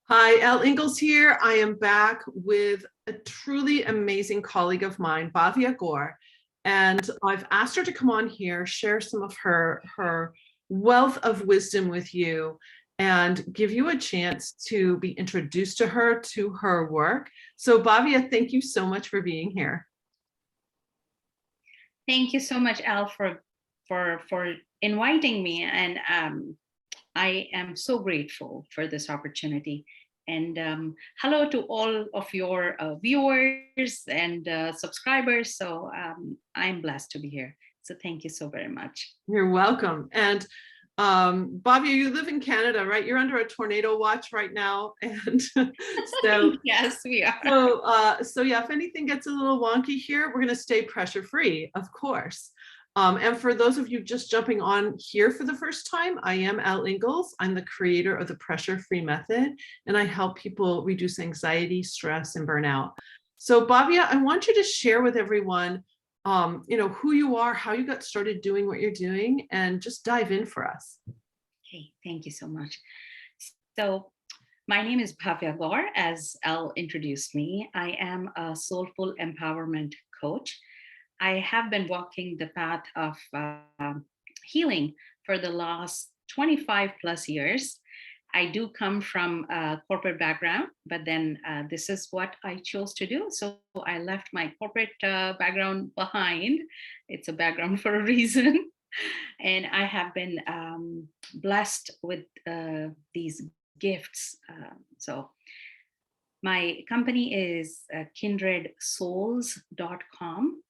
Hi, Elle Ingalls here. I am back with a truly amazing colleague of mine, Bhavya Gaur, and I've asked her to come on here, share some of her wealth of wisdom with you, and give you a chance to be introduced to her work. So, Bhavya, thank you so much for being here. Thank you so much, Al, for inviting me, and I am so grateful for this opportunity. And hello to all of your viewers and subscribers. So I'm blessed to be here. So thank you so very much. You're welcome. And Bhavya, you live in Canada, right? You're under a tornado watch right now, and so yes, we are. So yeah, if anything gets a little wonky here, we're going to stay pressure free, of course. And for those of you just jumping on here for the first time, I am Elle Ingalls. I'm the creator of the Pressure Free Method, and I help people reduce anxiety, stress, and burnout. So Bhavya, I want you to share with everyone, who you are, how you got started doing what you're doing, and just dive in for us. Okay, thank you so much. So my name is Bhavya Gaur, as Elle introduced me. I am a soulful empowerment coach. I have been walking the path of healing for the last 25 plus years. I do come from a corporate background, but then this is what I chose to do. So I left my corporate background behind. It's a background for a reason. And I have been blessed with these gifts. So my company is kindredsouls.com.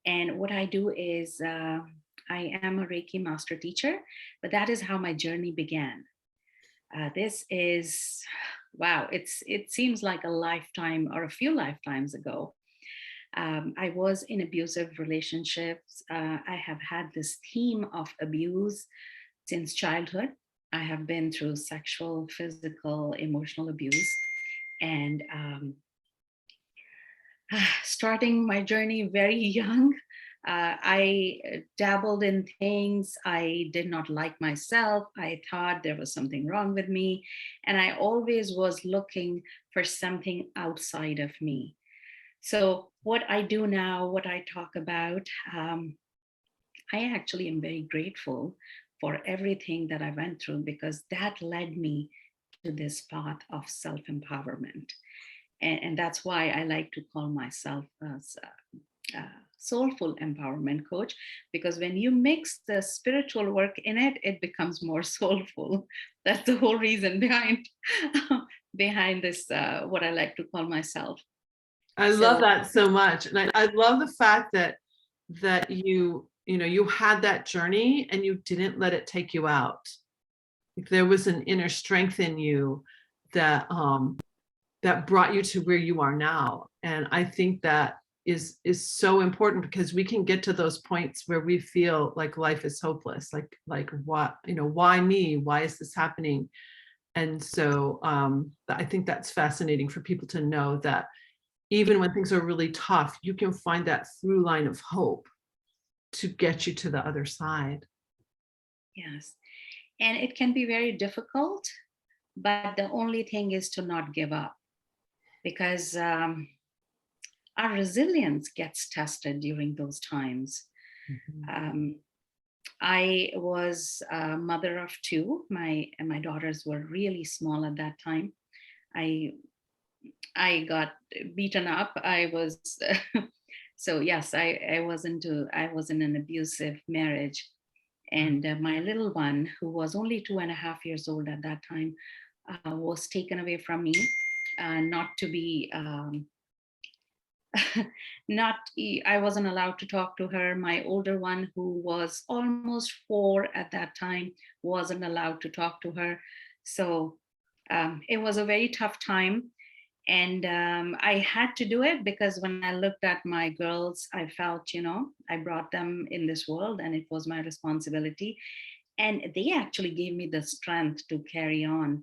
And what I do is I am a Reiki master teacher, but that is how my journey began. This is, wow, it seems like a lifetime or a few lifetimes ago. I was in abusive relationships. I have had this theme of abuse since childhood. I have been through sexual, physical, emotional abuse. And starting my journey very young, I dabbled in things. I did not like myself. I thought there was something wrong with me. And I always was looking for something outside of me. So, what I do now, what I talk about, I actually am very grateful for everything that I went through because that led me to this path of self empowerment. And that's why I like to call myself as a soulful empowerment coach, because when you mix the spiritual work in it, it becomes more soulful. That's the whole reason behind behind this, what I like to call myself. I love that so much. And I love the fact that you had that journey and you didn't let it take you out. Like there was an inner strength in you that that brought you to where you are now. And I think that is so important because we can get to those points where we feel like life is hopeless, like what, why me? Why is this happening? And so I think that's fascinating for people to know that even when things are really tough, you can find that through line of hope to get you to the other side. Yes. And it can be very difficult, but the only thing is to not give up because our resilience gets tested during those times. Mm-hmm. I was a mother of two. My daughters were really small at that time. I I got beaten up. I was so yes. I was in an abusive marriage, and my little one, who was only 2.5 years old at that time, was taken away from me, not to be. Not I wasn't allowed to talk to her. My older one, who was almost 4 at that time, wasn't allowed to talk to her. So it was a very tough time, and I had to do it because when I looked at my girls, I felt, I brought them in this world and it was my responsibility, and they actually gave me the strength to carry on.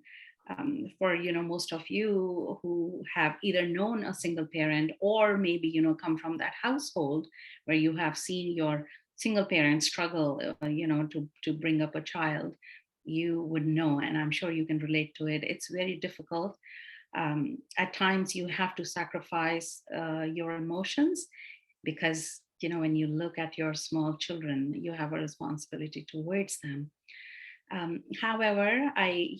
For most of you who have either known a single parent or maybe come from that household where you have seen your single parent struggle to bring up a child, you would know, and I'm sure you can relate to it. It's very difficult. At times, you have to sacrifice your emotions because, when you look at your small children, you have a responsibility towards them. However, I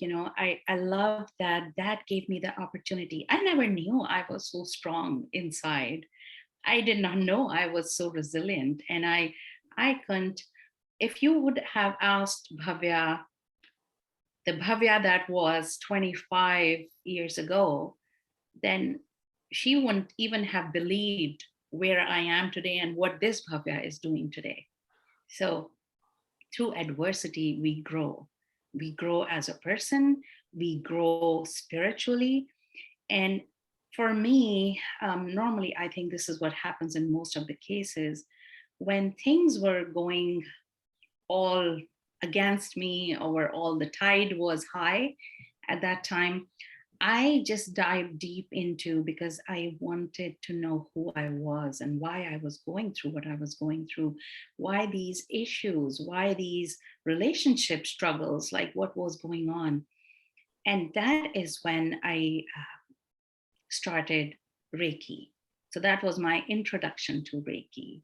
love that gave me the opportunity. I never knew I was so strong inside. I did not know I was so resilient, and I couldn't. If you would have asked Bhavya, the Bhavya that was 25 years ago, then she wouldn't even have believed where I am today and what this Bhavya is doing today. So through adversity, we grow. We grow as a person, we grow spiritually. And for me, normally, I think this is what happens in most of the cases. When things were going all against me, or all the tide was high at that time, I just dived deep into, because I wanted to know who I was and why I was going through what I was going through, why these issues, why these relationship struggles, like what was going on. And that is when I started Reiki. So that was my introduction to Reiki.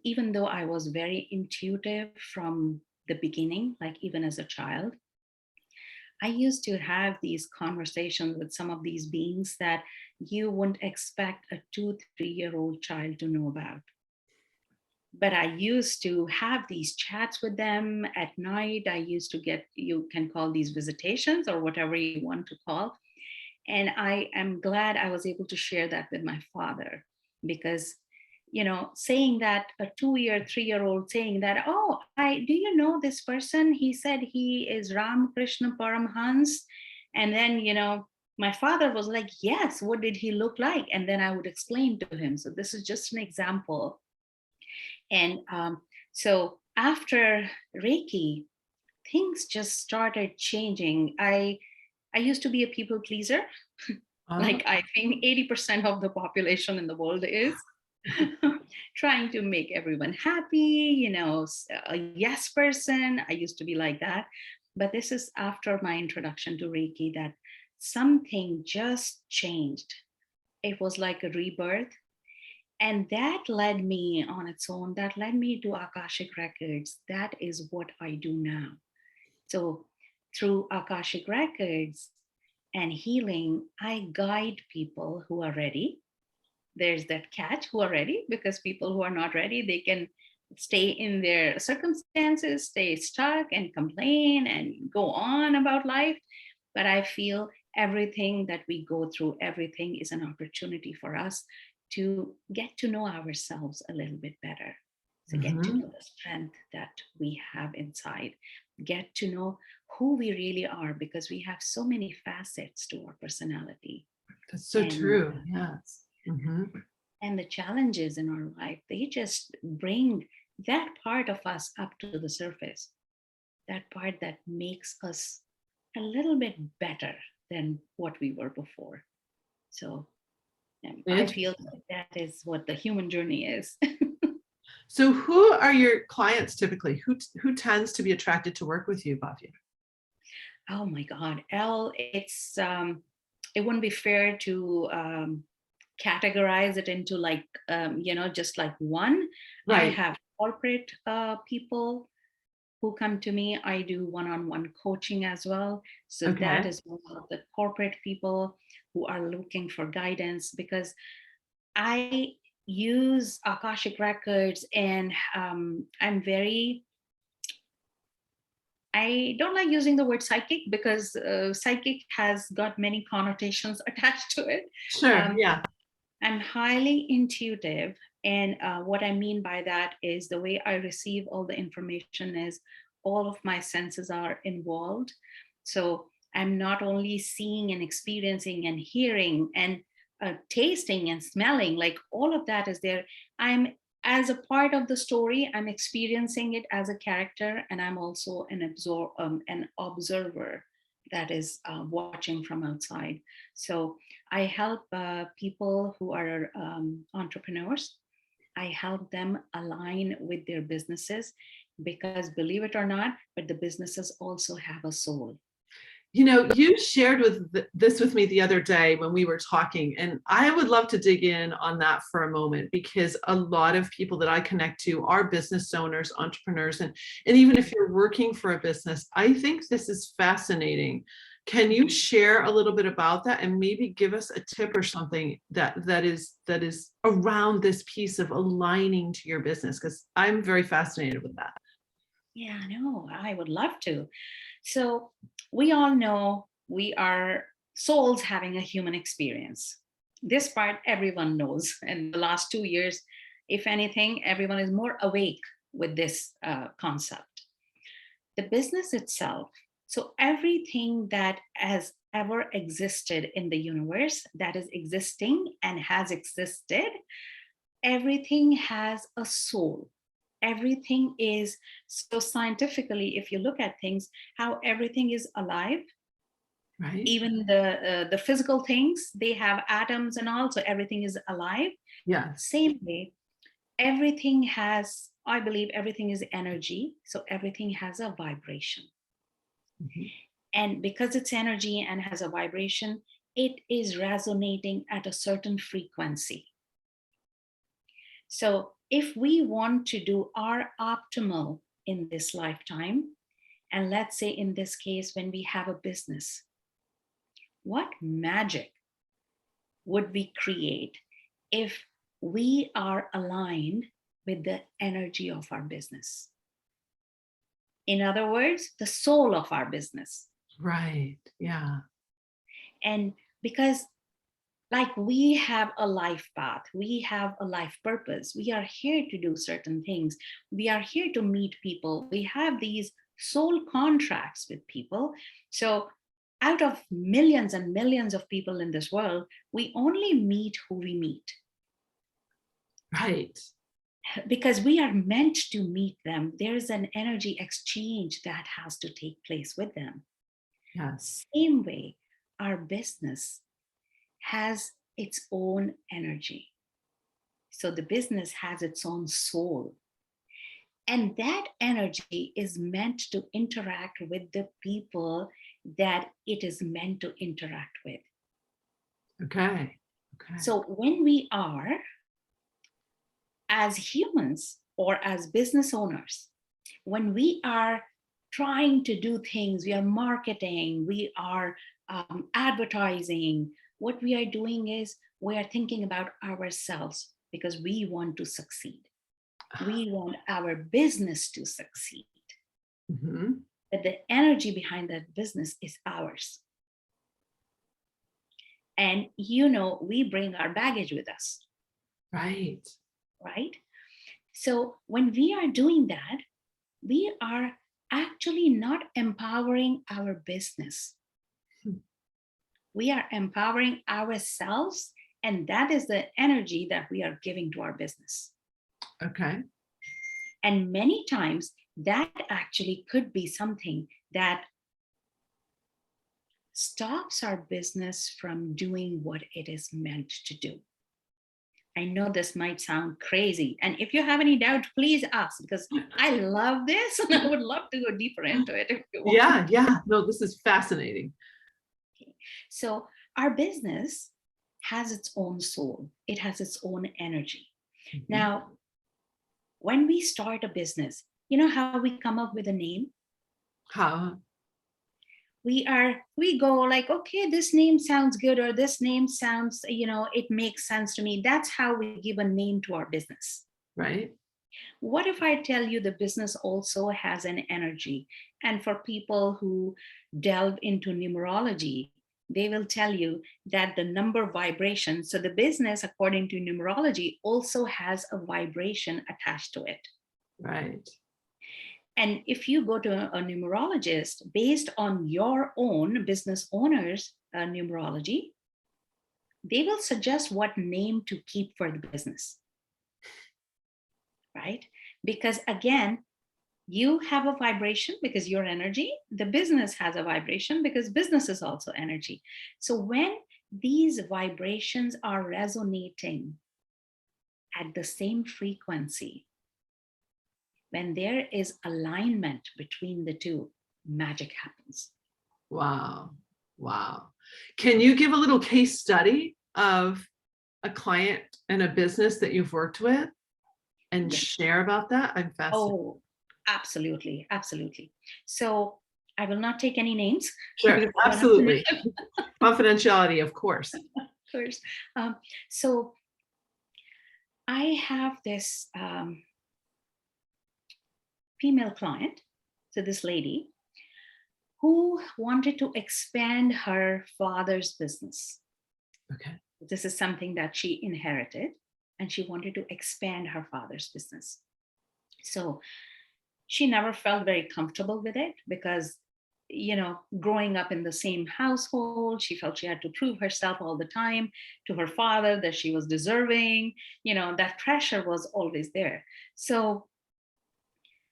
Even though I was very intuitive from the beginning, like even as a child, I used to have these conversations with some of these beings that you wouldn't expect a 2, 3-year-old child to know about. But I used to have these chats with them at night. I used to get, you can call these visitations or whatever you want to call. And I am glad I was able to share that with my father, because saying that, a 2-year 3-year-old saying that, oh, I do you know this person, he said he is Ramakrishna Paramhans. And then my father was like, yes, what did he look like? And then I would explain to him. So this is just an example. And so after Reiki, things just started changing. I used to be a people pleaser. Like I think 80% of the population in the world is. Trying to make everyone happy, a yes person. I used to be like that. But this is after my introduction to Reiki that something just changed. It was like a rebirth. And that led me on its own, that led me to Akashic Records. That is what I do now. So through Akashic Records and healing, I guide people who are ready. There's that catch, who are ready, because people who are not ready, they can stay in their circumstances, stay stuck and complain and go on about life. But I feel everything that we go through, everything is an opportunity for us to get to know ourselves a little bit better. So get to know the strength that we have inside, get to know who we really are, because we have so many facets to our personality. That's so true. Yes. And the challenges in our life, they just bring that part of us up to the surface, that part that makes us a little bit better than what we were before. So I feel that is what the human journey is. So who are your clients typically? Who tends to be attracted to work with you, Bhavya? Oh my God, Elle, it wouldn't be fair to categorize it into like, just like one. Right. I have corporate people who come to me. I do one-on-one coaching as well. So that is one of the corporate people who are looking for guidance, because I use Akashic Records, and I don't like using the word psychic, because psychic has got many connotations attached to it. Sure, yeah. I'm highly intuitive. And what I mean by that is the way I receive all the information is all of my senses are involved. So I'm not only seeing and experiencing and hearing and tasting and smelling, like all of that is there. I'm, as a part of the story, I'm experiencing it as a character, and I'm also an observer that is watching from outside. So I help people who are entrepreneurs. I help them align with their businesses because believe it or not, but the businesses also have a soul. You know, you shared this with me the other day when we were talking, and I would love to dig in on that for a moment, because a lot of people that I connect to are business owners, entrepreneurs, and even if you're working for a business, I think this is fascinating. Can you share a little bit about that and maybe give us a tip or something that is around this piece of aligning to your business? Because I'm very fascinated with that. Yeah, no, I would love to. So we all know we are souls having a human experience. This part everyone knows. And the last 2 years, if anything, everyone is more awake with this concept. The business itself, so everything that has ever existed in the universe, that is existing and has existed, everything has a soul. Everything is, so scientifically, if you look at things, how everything is alive, Right? even the physical things, they have atoms and all, so everything is alive. Yes. Same way, everything has, I believe everything is energy, so everything has a vibration. Mhm. And because it's energy and has a vibration, it is resonating at a certain frequency. So if we want to do our optimal in this lifetime, and let's say in this case, when we have a business, what magic would we create if we are aligned with the energy of our business? In other words, the soul of our business. Right. Yeah. And because, like, we have a life path, we have a life purpose, we are here to do certain things, we are here to meet people, we have these soul contracts with people. So out of millions and millions of people in this world, we only meet who we meet Right. because we are meant to meet them. There's an energy exchange that has to take place with them. Yes. Same way, our business has its own energy. So the business has its own soul. And that energy is meant to interact with the people that it is meant to interact with. Okay. Okay. So when we are, as humans or as business owners, when we are trying to do things, we are marketing, we are advertising, what we are doing is we are thinking about ourselves because we want to succeed. We want our business to succeed. Mhm. But the energy behind that business is ours. And we bring our baggage with us, Right. right? So when we are doing that, we are actually not empowering our business. Hmm. We are empowering ourselves, and that is the energy that we are giving to our business. Okay. And many times that actually could be something that stops our business from doing what it is meant to do. I know this might sound crazy. And if you have any doubt, please ask, because I love this and I would love to go deeper into it if you want. Yeah. Yeah. No, this is fascinating. Okay. So our business has its own soul, it has its own energy. Mhm. Now, when we start a business, you know how we come up with a name? How? We go like, okay, this name sounds good, or this name sounds, it makes sense to me. That's how we give a name to our business. Right. What if I tell you the business also has an energy? And for people who delve into numerology, they will tell you that the number vibration, so the business, according to numerology, also has a vibration attached to it. Right. And if you go to a numerologist, based on your own business owner's numerology, they will suggest what name to keep for the business, right? Because again, you have a vibration because you're energy, the business has a vibration because business is also energy. So when these vibrations are resonating at the same frequency, when there is alignment between the two, magic happens. Wow. Wow. Can you give a little case study of a client and a business that you've worked with and Yes. share about that? I'm fascinated. Oh, absolutely. Absolutely. So I will not take any names. Sure. Because I don't have Absolutely. permission. Confidentiality, of course. First. So I have this female client, so this lady, who wanted to expand her father's business. Okay. This is something that she inherited, and she wanted to expand her father's business. So she never felt very comfortable with it because, growing up in the same household, she felt she had to prove herself all the time to her father that she was deserving. That pressure was always there. So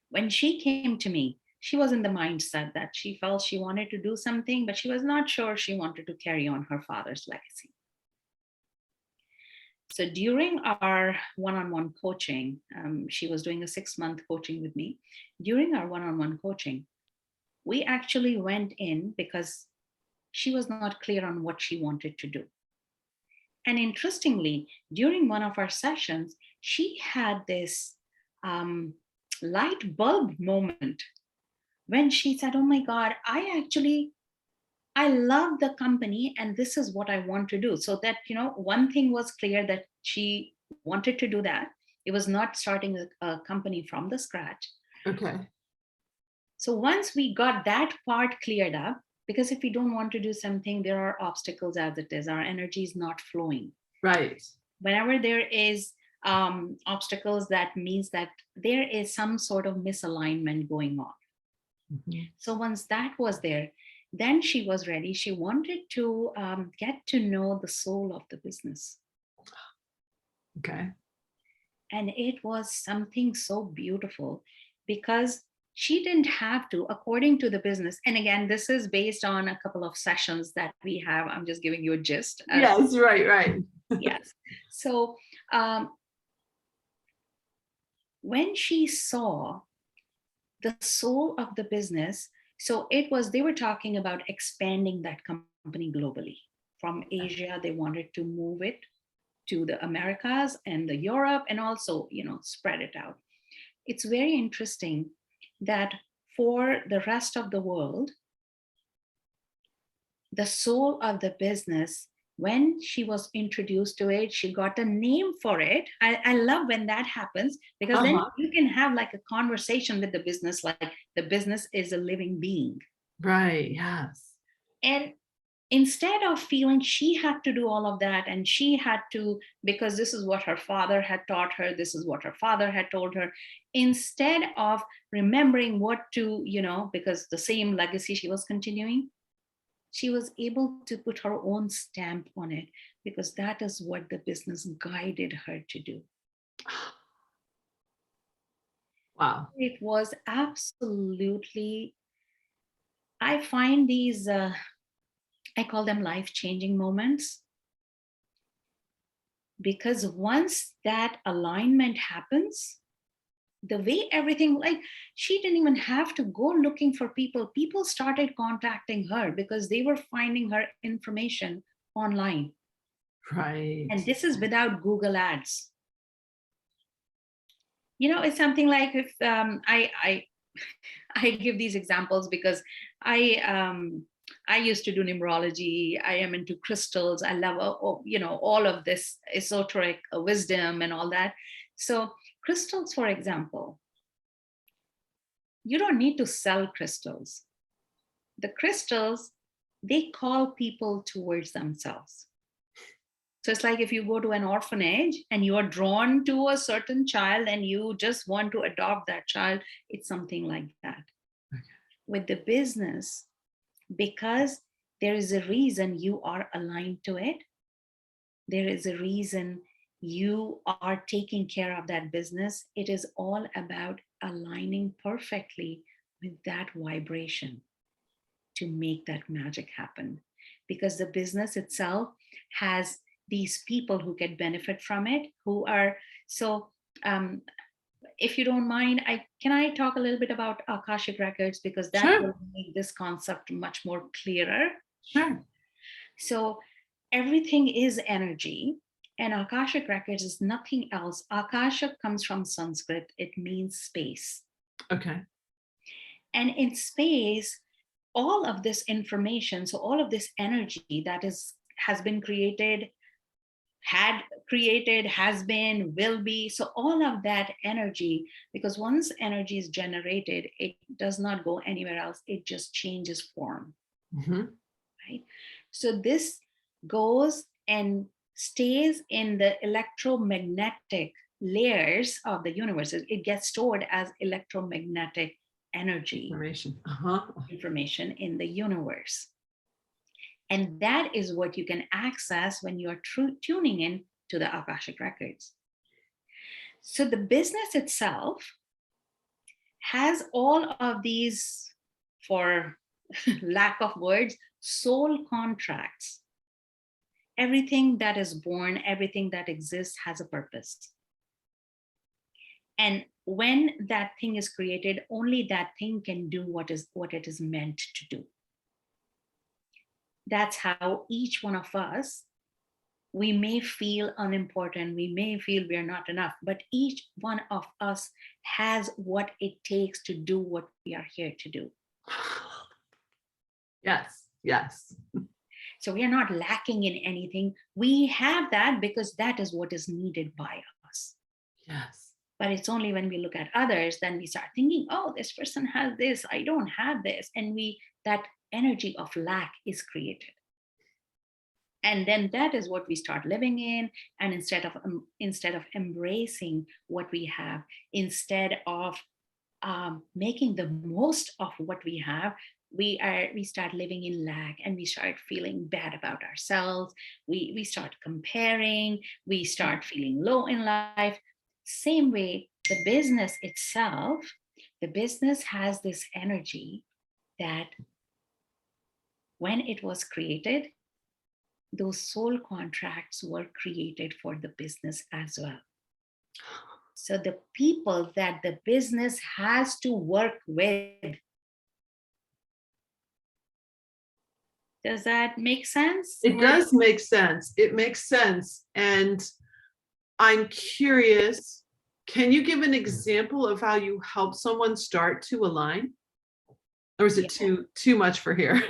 when she came to me, she was in the mindset that she felt she wanted to do something, but she was not sure she wanted to carry on her father's legacy. So during our one-on-one coaching, she was doing a 6-month coaching with me. During our one-on-one coaching, we actually went in because she was not clear on what she wanted to do. And interestingly, during one of our sessions, she had this light bulb moment when she said, "Oh my God, I love the company and this is what I want to do." So that, one thing was clear, that she wanted to do that. It was not starting a company from the scratch. Okay. So once we got that part cleared up, because if we don't want to do something, there are obstacles as it is, our energy is not flowing. Right. Whenever there is obstacles, that means that there is some sort of misalignment going on. Mm-hmm. So once that was there, then she was ready. She wanted to get to know the soul of the business. Okay. And it was something so beautiful because she didn't have to, according to the business. And again, this is based on a couple of sessions that we have. I'm just giving you a gist. Yes, right. Yes. So when she saw the soul of the business, so they were talking about expanding that company globally. From Asia, they wanted to move it to the Americas and the Europe, and also, spread it out. It's very interesting that for the rest of the world, the soul of the business, when she was introduced to it, she got a name for it. I love when that happens, because then you can have like a conversation with the business, like the business is a living being. Right. Yes. And instead of feeling she had to do all of that, and she had to, because this is what her father had taught her, this is what her father had told her, instead of remembering what to, because the same legacy she was continuing, she was able to put her own stamp on it, because that is what the business guided her to do. Wow. It was absolutely, I find these, I call them life-changing moments, because once that alignment happens, the way everything, like, she didn't even have to go looking for people started contacting her because they were finding her information online. Right. And this is without Google ads. It's something like, if I give these examples because I used to do numerology. I am into crystals. I love all of this esoteric wisdom and all that. So crystals, for example, you don't need to sell crystals. The crystals, they call people towards themselves. So it's like if you go to an orphanage and you are drawn to a certain child and you just want to adopt that child, it's something like that. Okay. With the business, because there is a reason you are aligned to it, there is a reason you are taking care of that business. It is all about aligning perfectly with that vibration to make that magic happen. Because the business itself has these people who get benefit from it, who are so if you don't mind, can I talk a little bit about Akashic records, because that Sure, will make this concept much more clearer. sure. So everything is energy, and Akashic records is nothing else. Akasha comes from Sanskrit. It means space. Okay. And in space, all of this information, so all of this energy that has been created, had created, has been, will be. So all of that energy, because once energy is generated, it does not go anywhere else. It just changes form, Mhm. right? So this goes and stays in the electromagnetic layers of the universe. It gets stored as electromagnetic energy Information. Uh-huh. information in the universe. And that is what you can access when you're tuning in to the Akashic records. So the business itself has all of these, for lack of words, soul contracts. Everything that is born, everything that exists has a purpose. And when that thing is created, only that thing can do what it is meant to do. That's how each one of us, we may feel unimportant, we may feel we're not enough, but each one of us has what it takes to do what we are here to do. Yes, yes. So we are not lacking in anything. We have that because that is what is needed by us. Yes. But it's only when we look at others, then we start thinking, oh, this person has this, I don't have this. And that energy of lack is created. And then that is what we start living in. And instead of embracing what we have, instead of making the most of what we have, we start living in lack, and we start feeling bad about ourselves. We start comparing, we start feeling low in life. Same way, the business itself, the business has this energy that when it was created, those soul contracts were created for the business as well. So the people that the business has to work with. Does that make sense? It does make sense. It makes sense. And I'm curious, can you give an example of how you help someone start to align? Or is it Yeah. too much for here?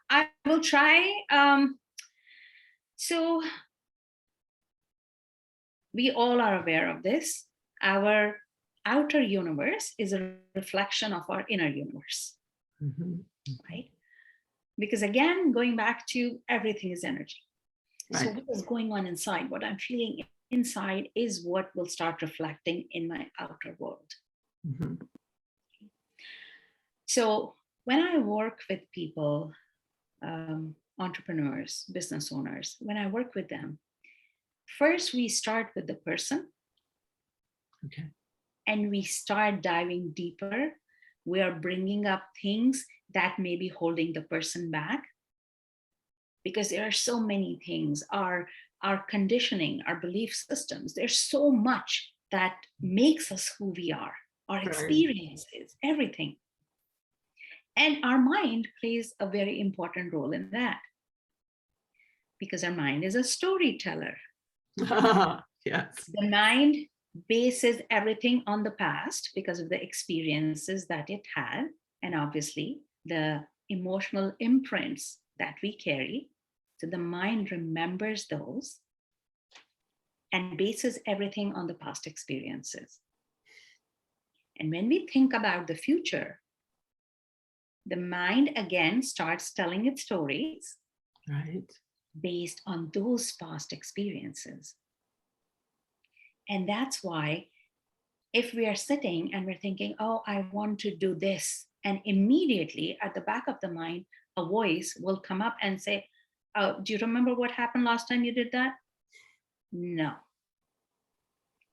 I will try. So we all are aware of this. Our outer universe is a reflection of our inner universe, Mhm. right? Because again, going back to everything is energy. So Right. what is going on inside? What I'm feeling inside is what will start reflecting in my outer world. Mhm. So when I work with people, entrepreneurs, business owners, when I work with them, first we start with the person. Okay. And we start diving deeper. We are bringing up things that may be holding the person back, because there are so many things, our conditioning, our belief systems. There's so much that makes us who we are, our Right. experiences, everything. And our mind plays a very important role in that, because our mind is a storyteller. Yes. The mind bases everything on the past because of the experiences that it had, and obviously the emotional imprints that we carry. So the mind remembers those and bases everything on the past experiences. And when we think about the future, the mind again starts telling its stories Right. based on those past experiences. And that's why if we are sitting and we're thinking, oh, I want to do this, and immediately at the back of the mind, a voice will come up and say, oh, do you remember what happened last time you did that? No,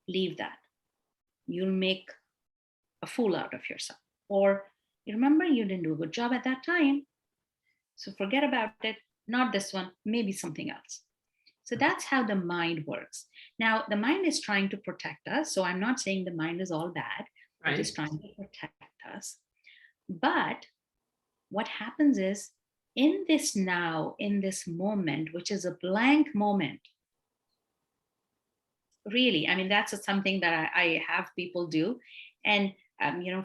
leave that. You'll make a fool out of yourself. Or you remember you didn't do a good job at that time. So forget about it. Not this one, maybe something else. So that's how the mind works. Now, the mind is trying to protect us. So I'm not saying the mind is all bad, it is Right. trying to protect us. But what happens is, in this now, in this moment, which is a blank moment, really, I mean, that's something that I have people do. And,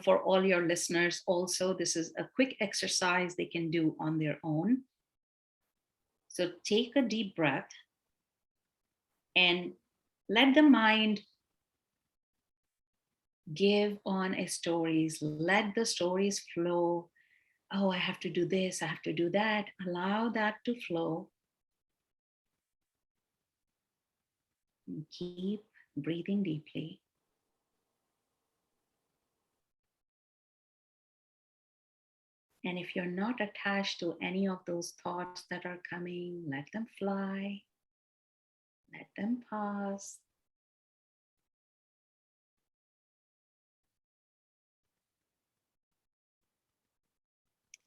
for all your listeners, also, this is a quick exercise they can do on their own. So take a deep breath and let the mind give on a stories, let the stories flow. Oh, I have to do this, I have to do that. Allow that to flow. And keep breathing deeply. And if you're not attached to any of those thoughts that are coming, let them fly, let them pass.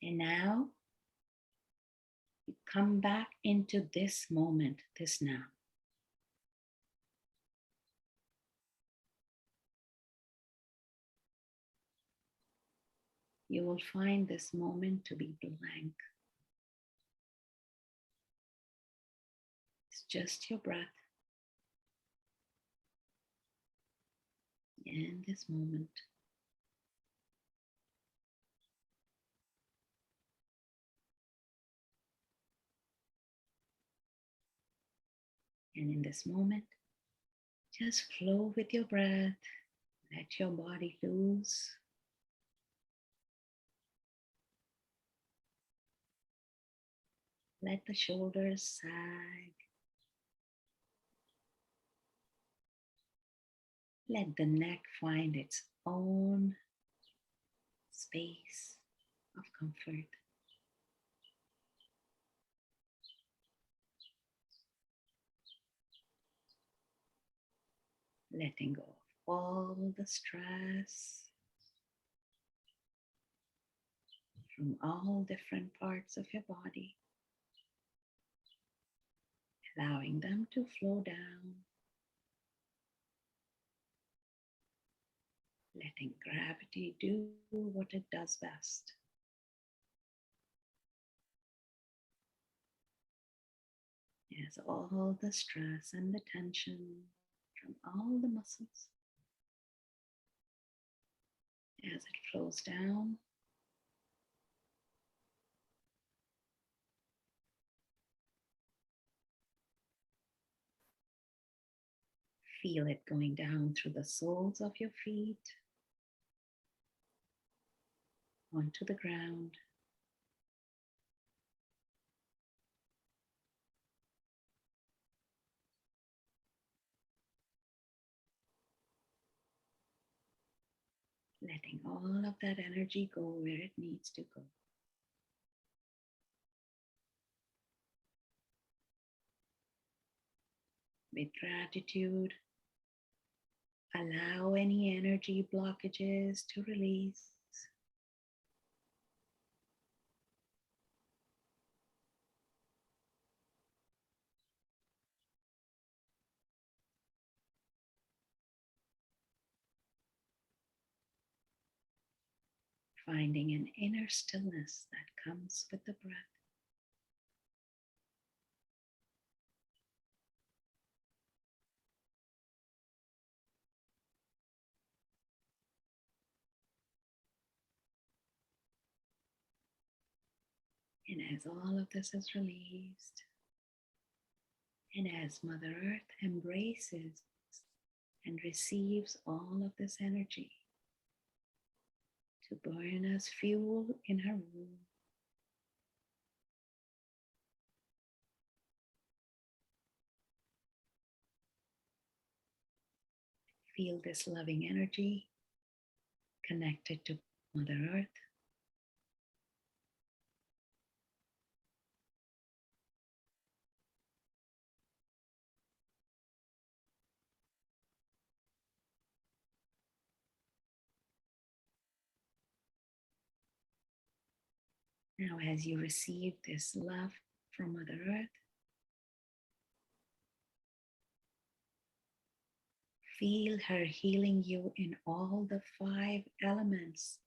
And now you come back into this moment, this now. You will find this moment to be blank. It's just your breath and this moment. And in this moment, just flow with your breath. Let your body loose. Let the shoulders sag. Let the neck find its own space of comfort. Letting go of all the stress from all different parts of your body, allowing them to flow down, letting gravity do what it does best. As all the stress and the tension from all the muscles, as it flows down, feel it going down through the soles of your feet, onto the ground. Letting all of that energy go where it needs to go. With gratitude, allow any energy blockages to release. Finding an inner stillness that comes with the breath. And as all of this is released, and as Mother Earth embraces and receives all of this energy to burn as fuel in her womb, feel this loving energy connected to Mother Earth. Now, as you receive this love from Mother Earth, Feel her healing you in all the 5 elements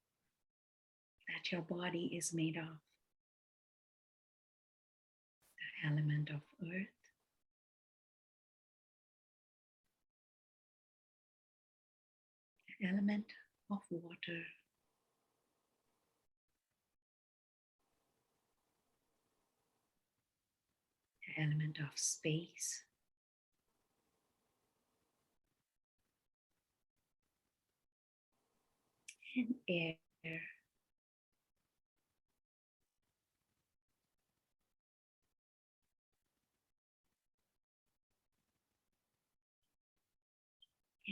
that your body is made of. The element of earth, the element of water, the element of space, and air. And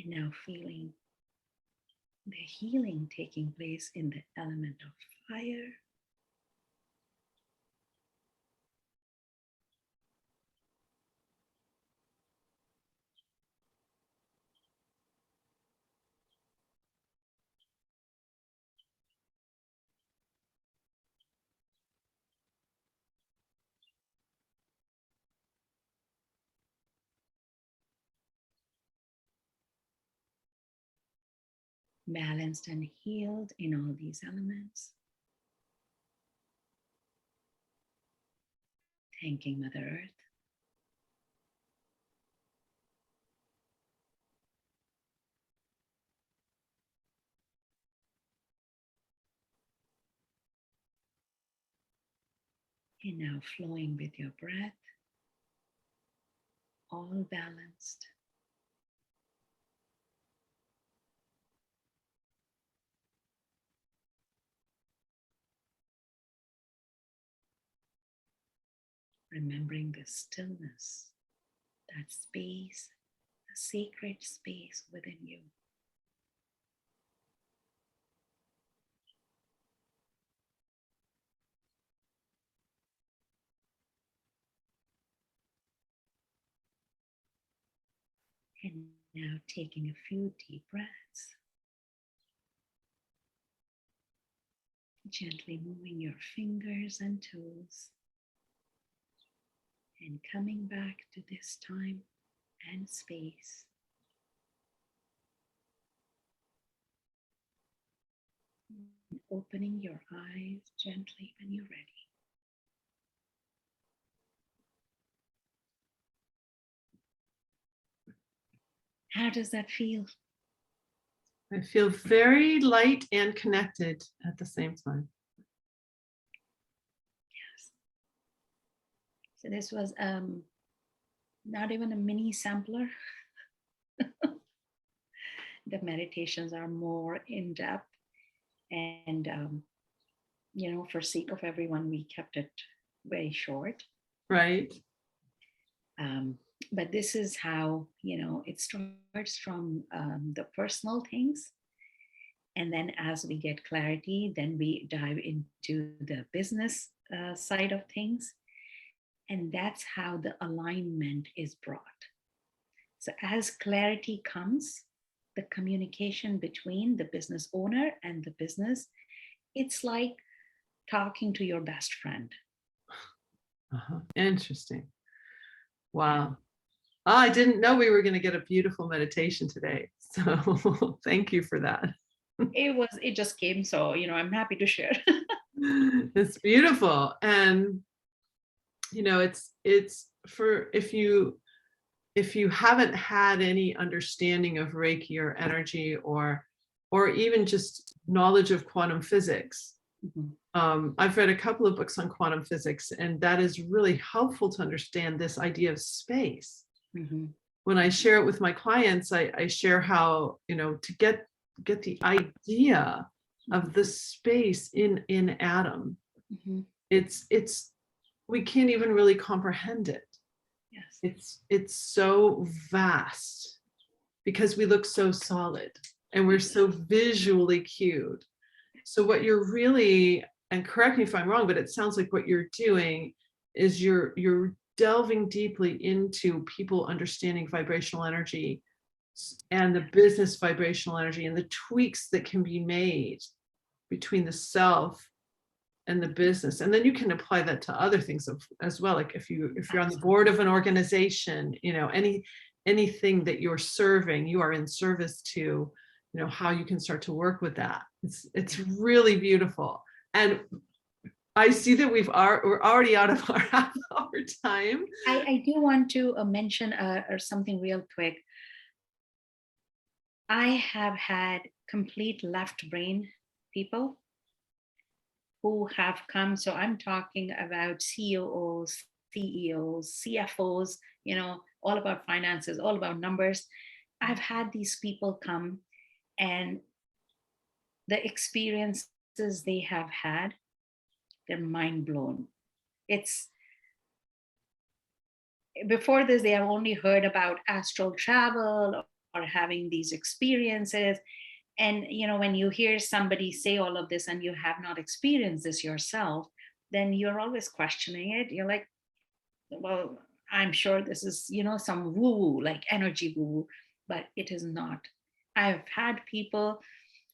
now feeling the healing taking place in the element of fire, balanced and healed in all these elements. Thanking Mother Earth. And now flowing with your breath, all balanced. Remembering the stillness, that space, the sacred space within you. And now taking a few deep breaths. Gently moving your fingers and toes. And coming back to this time and space. And opening your eyes gently when you're ready. How does that feel? I feel very light and connected at the same time. Yes. So this was not even a mini sampler. The meditations are more in depth, and for sake of everyone, we kept it very short. Right. But this is how, it starts from the personal things. And then as we get clarity, then we dive into the business side of things. And that's how the alignment is brought. So as clarity comes, the communication between the business owner and the business, it's like talking to your best friend. Interesting. Wow. I didn't know we were going to get a beautiful meditation today. So thank you for that. It just came. So, I'm happy to share. It's beautiful. And, it's for, if you haven't had any understanding of Reiki or energy or even just knowledge of quantum physics, I've read a couple of books on quantum physics, and that is really helpful to understand this idea of space. When I share it with my clients, I share how, to get the idea of the space in atom, it's we can't even really comprehend it. Yes. It's so vast because we look so solid and we're so visually cued. So what you're really, and correct me if I'm wrong, but it sounds like what you're doing is you're delving deeply into people understanding vibrational energy and the business vibrational energy and the tweaks that can be made between the self and the business. And then you can apply that to other things as well. Like if you're on the board of an organization, anything that you're serving, you are in service to, how you can start to work with that. It's really beautiful. And I see that we're already out of our half hour time. I do want to mention or something real quick. I have had complete left brain people who have come. So I'm talking about COOs, CEOs, CFOs, all about finances, all about numbers. I've had these people come, and the experiences they have had, they're mind blown. It's before this, they have only heard about astral travel or having these experiences. And when you hear somebody say all of this and you have not experienced this yourself, then you're always questioning it. You're like, well, I'm sure this is some woo woo, like energy woo woo, but it is not. I've had people,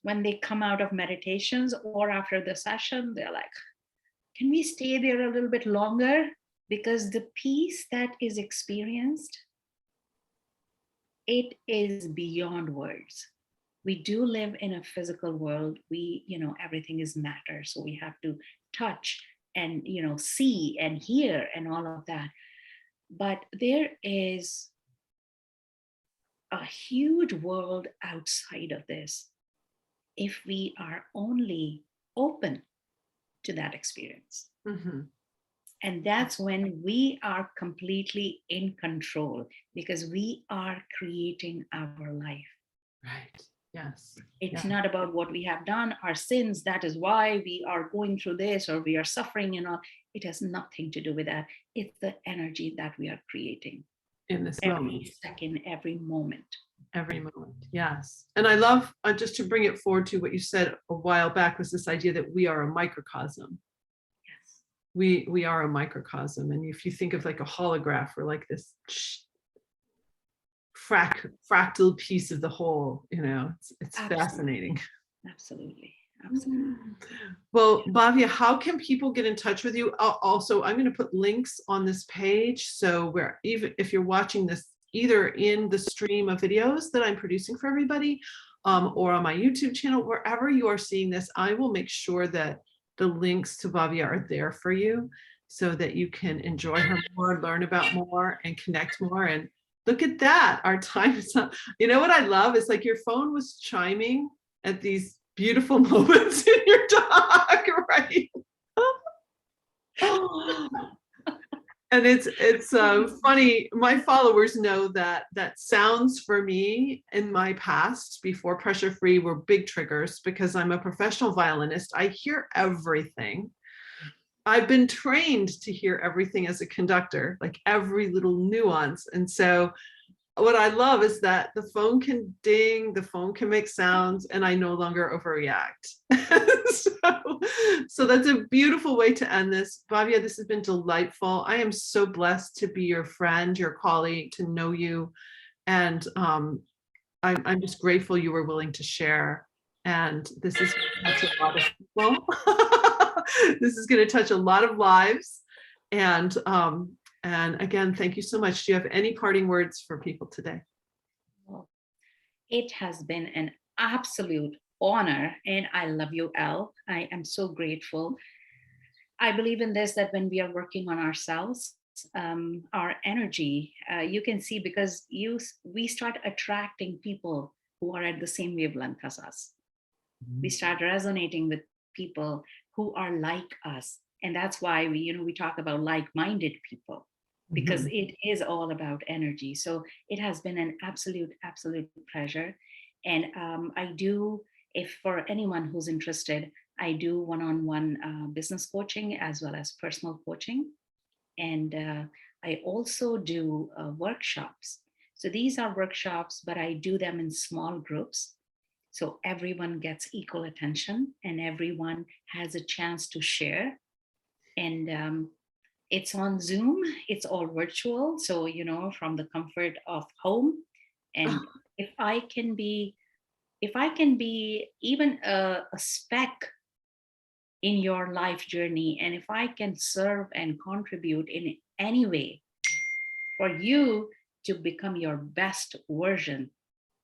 when they come out of meditations or after the session, they're like, can we stay there a little bit longer? Because the peace that is experienced, it is beyond words. We do live in a physical world. Everything is matter. So we have to touch and, see and hear and all of that. But there is a huge world outside of this if we are only open to that experience. Mm-hmm. And that's when we are completely in control, because we are creating our life. Right. Yes. It's not about what we have done, our sins. That is why we are going through this or we are suffering and all. It has nothing to do with that. It's the energy that we are creating in this every moment. second, every moment. Every moment. Yes. And I love, just to bring it forward to what you said a while back, was this idea that we are a microcosm. Yes. We are a microcosm. And if you think of like a holograph, we're like this fractal piece of the whole, it's fascinating. Absolutely. Absolutely. Well, Bhavya, how can people get in touch with you? Also, I'm going to put links on this page. So where, even if you're watching this either in the stream of videos that I'm producing for everybody, or on my YouTube channel, wherever you are seeing this, I will make sure that the links to Bhavya are there for you so that you can enjoy her more, learn about more, and connect more. And look at that, our time is up. You know what I love is like your phone was chiming at these beautiful moments in your talk, right? And it's funny. My followers know that sounds for me in my past before Pressure Free were big triggers, because I'm a professional violinist. I hear everything. I've been trained to hear everything as a conductor, like every little nuance. And so what I love is that the phone can ding, the phone can make sounds, and I no longer overreact. so that's a beautiful way to end this. Bhavya, this has been delightful. I am so blessed to be your friend, your colleague, to know you. And I'm just grateful you were willing to share. And this is going to touch a lot of people. This is going to touch a lot of lives. And again, thank you so much. Do you have any parting words for people today? Well, it has been an absolute honor, and I love you, Elle. I am so grateful. I believe in this, that when we are working on ourselves, our energy, you can see, because we start attracting people who are at the same wavelength as us. Mm-hmm. We start resonating with people who are like us. And that's why we talk about like-minded people, because mm-hmm. It is all about energy. So it has been an absolute pleasure. And I do, if for anyone who's interested, I do one-on-one business coaching as well as personal coaching. And I also do workshops. So these are workshops, but I do them in small groups. So everyone gets equal attention and everyone has a chance to share. And it's on Zoom, it's all virtual. So, from the comfort of home. And if I can be even a speck in your life journey, and if I can serve and contribute in any way for you to become your best version,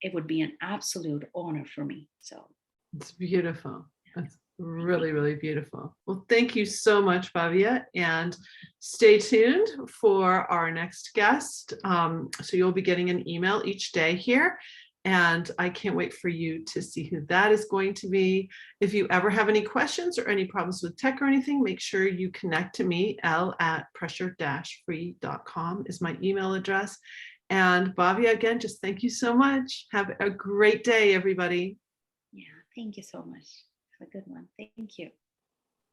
it would be an absolute honor for me. So It's beautiful. That's thank you. really, really beautiful. Well, thank you so much, Bhavya, and stay tuned for our next guest. So you'll be getting an email each day here, and I can't wait for you to see who that is going to be. If you ever have any questions or any problems with tech or anything, make sure you connect to me. Elle@pressure-free.com is my email address. And Bhavya, again, just thank you so much. Have a great day, everybody. Yeah, thank you so much. Have a good one. Thank you.